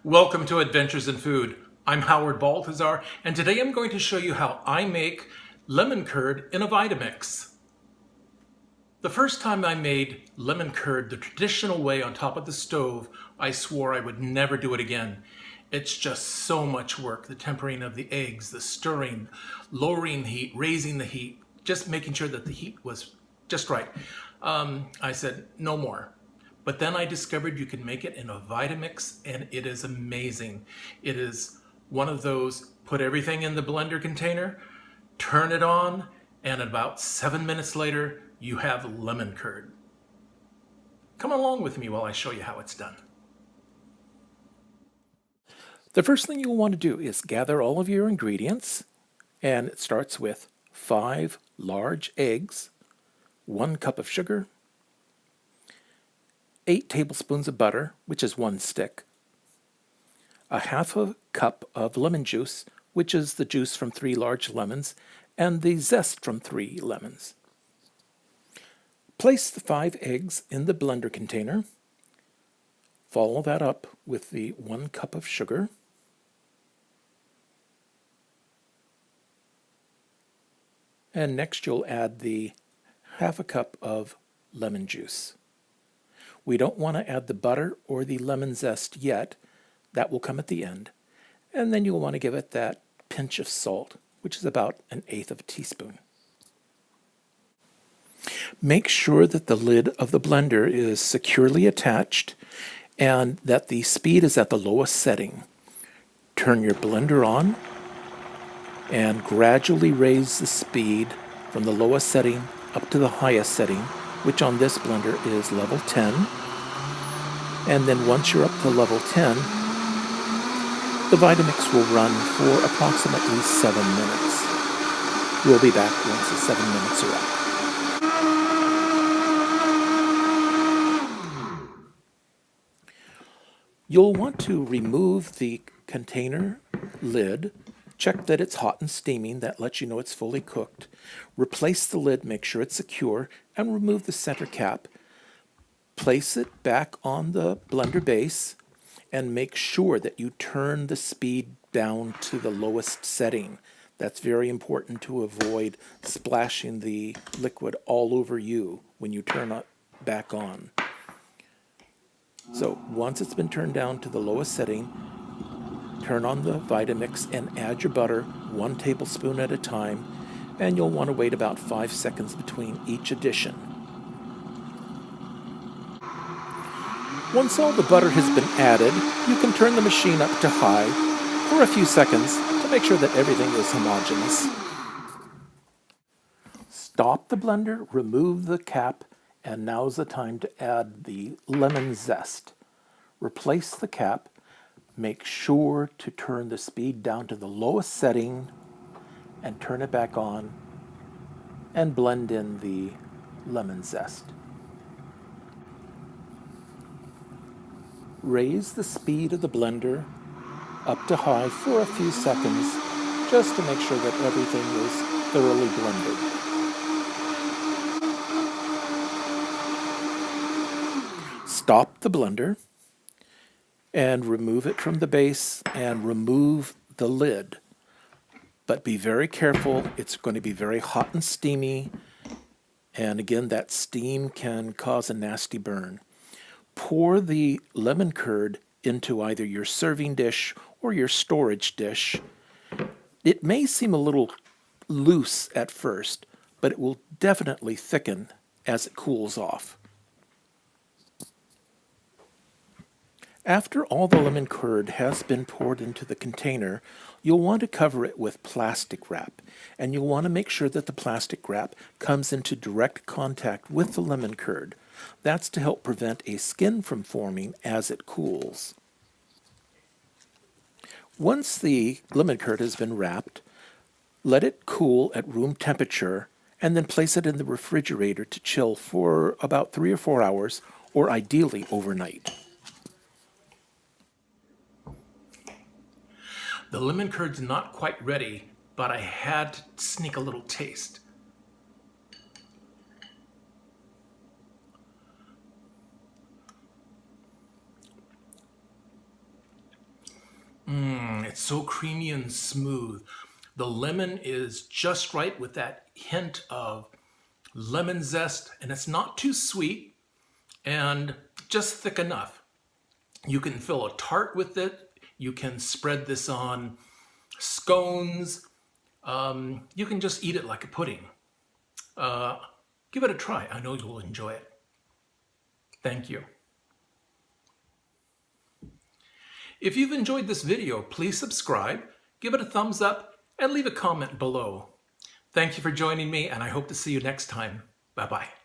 Welcome to Adventures in Food. I'm Howard Baltazar, and today I'm going to show you how I make lemon curd in a Vitamix. The first time I made lemon curd the traditional way on top of the stove, I swore I would never do it again. It's just so much work, the tempering of the eggs, the stirring, lowering the heat, raising the heat, just making sure that the heat was just right. I said, no more. But then I discovered you can make it in a Vitamix, and it is amazing. It is one of those, put everything in the blender container, turn it on, and about 7 minutes later, you have lemon curd. Come along with me while I show you how it's done. The first thing you'll want to do is gather all of your ingredients, and it starts with 5 large eggs, 1 cup of sugar, 8 tablespoons of butter, which is 1 stick, a half a cup of lemon juice, which is the juice from 3 large lemons, and the zest from 3 lemons. Place the 5 eggs in the blender container. Follow that up with the 1 cup of sugar, and next you'll add the half a cup of lemon juice. We don't want to add the butter or the lemon zest yet. That will come at the end. And then you'll want to give it that pinch of salt, which is about 1/8 of a teaspoon. Make sure that the lid of the blender is securely attached and that the speed is at the lowest setting. Turn your blender on and gradually raise the speed from the lowest setting up to the highest setting, which on this blender is level 10. And then once you're up to level 10, the Vitamix will run for approximately 7 minutes. We'll be back once the 7 minutes are up. You'll want to remove the container lid. Check that it's hot and steaming. That lets you know it's fully cooked. Replace the lid, make sure it's secure, and remove the center cap. Place it back on the blender base and make sure that you turn the speed down to the lowest setting. That's very important to avoid splashing the liquid all over you when you turn it back on. So once it's been turned down to the lowest setting, turn on the Vitamix and add your butter 1 tablespoon at a time, and you'll want to wait about 5 seconds between each addition. Once all the butter has been added, you can turn the machine up to high for a few seconds to make sure that everything is homogeneous. Stop the blender, remove the cap, and now's the time to add the lemon zest. Replace the cap. Make sure to turn the speed down to the lowest setting and turn it back on and blend in the lemon zest. Raise the speed of the blender up to high for a few seconds just to make sure that everything is thoroughly blended. Stop the blender and remove it from the base and remove the lid. But be very careful, it's going to be very hot and steamy, and again that steam can cause a nasty burn. Pour the lemon curd into either your serving dish or your storage dish. It may seem a little loose at first, but it will definitely thicken as it cools off. After all the lemon curd has been poured into the container, you'll want to cover it with plastic wrap, and you'll want to make sure that the plastic wrap comes into direct contact with the lemon curd. That's to help prevent a skin from forming as it cools. Once the lemon curd has been wrapped, let it cool at room temperature and then place it in the refrigerator to chill for about 3 or 4 hours, or ideally overnight. The lemon curd's not quite ready, but I had to sneak a little taste. it's so creamy and smooth. The lemon is just right with that hint of lemon zest, and it's not too sweet and just thick enough. You can fill a tart with it. You can spread this on scones. You can just eat it like a pudding. Give it a try. I know you'll enjoy it. Thank you. If you've enjoyed this video, please subscribe, give it a thumbs up, and leave a comment below. Thank you for joining me, and I hope to see you next time. Bye-bye.